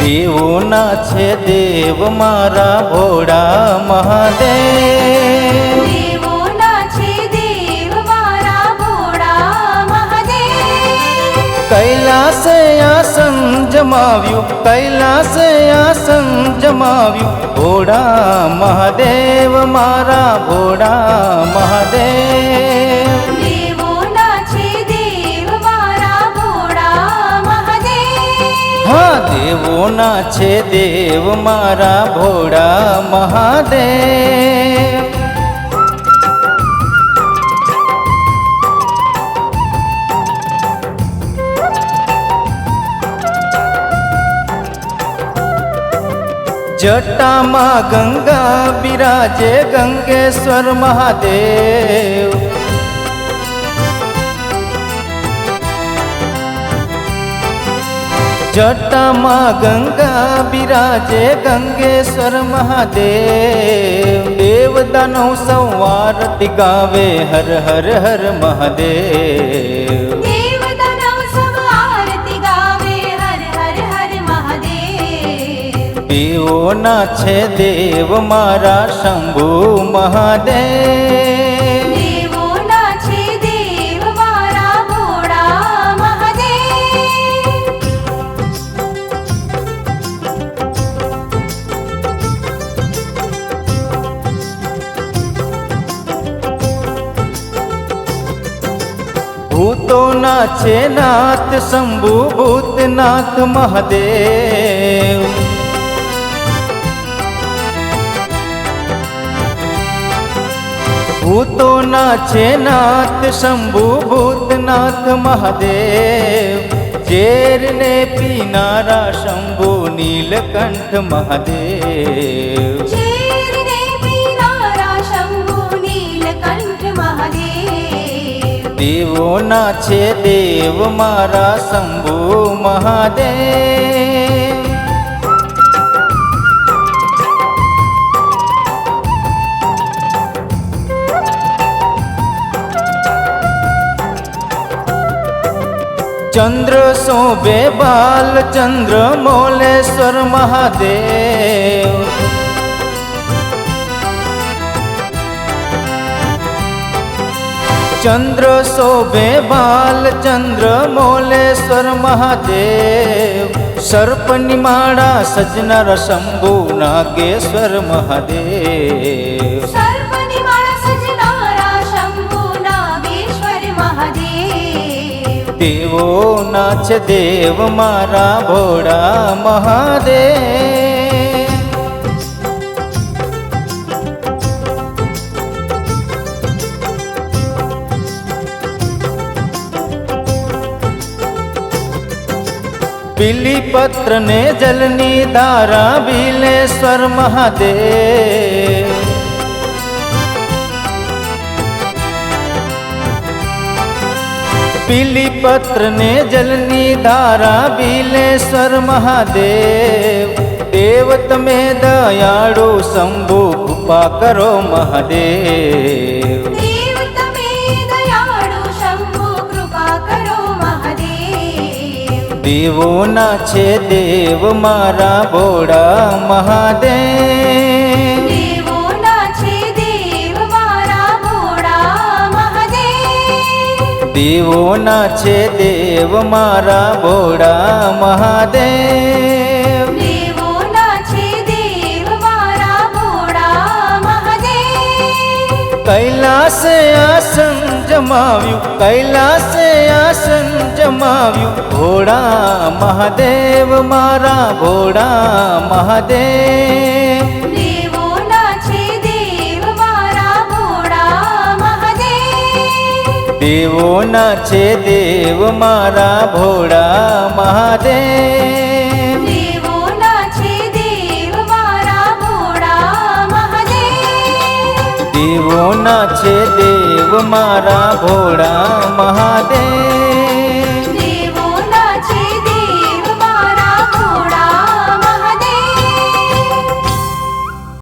દેવોના છે દેવ મારા ભોળા મહાદેવ, દેવોના છે દેવ મારા ભોળા મહાદેવ. કૈલાસે આસન જમાવ્યું, કૈલાસે આસન જમાવ્યું, ભોળા મહાદેવ મારા ભોળા મહાદેવ. દેવોના છે દેવ મારા ભોળા મહાદેવ. હા, દેવોના છે દેવ મારા ભોળા મહાદેવ. જટામાં ગંગા બિરાજે ગંગેશ્વર મહાદેવ, જટામાં ગંગા બિરાજે ગંગેશ્વર મહાદેવ. દેવદાનવ સૌ આરતી ગાવે હર હર હર મહાદેવ. દેવદાનવ સૌ આરતી ગાવે હર હર હર મહાદેવ. દેવોના છે દેવ મારા શંભુ મહાદેવ, દેવોના છે દેવ મારા ભોળા મહાદેવ. ભૂતોના છે નાથ શંભુ ભૂતનાથ મહાદેવ. ભૂતોના છે નાથ શંભુ ભૂતનાથ મહાદેવ. ઝેરને પીનારા શંભુ નીલકંઠ મહાદેવ. ઝેરને પીનારા શંભુ નીલકંઠ મહાદેવ. દેવોના છે દેવ મારા શંભુ મહાદેવ. ચંદ્ર શોભે બાલચંદ્ર મોલેશ્વર મહાદેવ. ચંદ્ર શોભે બાલચંદ્ર મોલેશ્વર મહાદેવ. સર્પની માળા સજનાર શંભુ નાગેશ્વર મહાદેવ. સર્પની માળા સજનારા શંભુ નાગેશ્વર મહાદેવ. દેવોના છે દેવ મારા ભોળા મહાદેવ. બિલીપત્ર ને જલની ધારા બિલેશ્વર મહાદેવ. બિલીપત્ર ને જલની ધારા બિલેશ્વર મહાદેવ. દેવ તમે દયાળુ શંભુ કૃપા કરો મહાદેવ. દેવ તમે દયાળુ શંભુ કૃપા કરો મહાદેવ. દેવોના છે દેવ મારા ભોળા મહાદેવ. દેવોના છે દેવ મારા ભોળા મહાદેવ. દેવોના છે દેવ મારા ભોળા મહાદેવ. દેવોના છે દેવ મારા ભોળા મહાદેવ. કૈલાસે આસન જમાવ્યું, કૈલાસે આસન જમાવ્યું, ભોળા મહાદેવ મારા ભોળા મહાદેવ. દેવોના છે દેવ મારા ભોળા મહાદેવ. દેવોના છે દેવ મારા ભોળા મહાદેવ. દેવોના છે દેવ મારા ભોળા મહાદેવ. દેવોના છે દેવ મારા ભોળા મહાદેવ.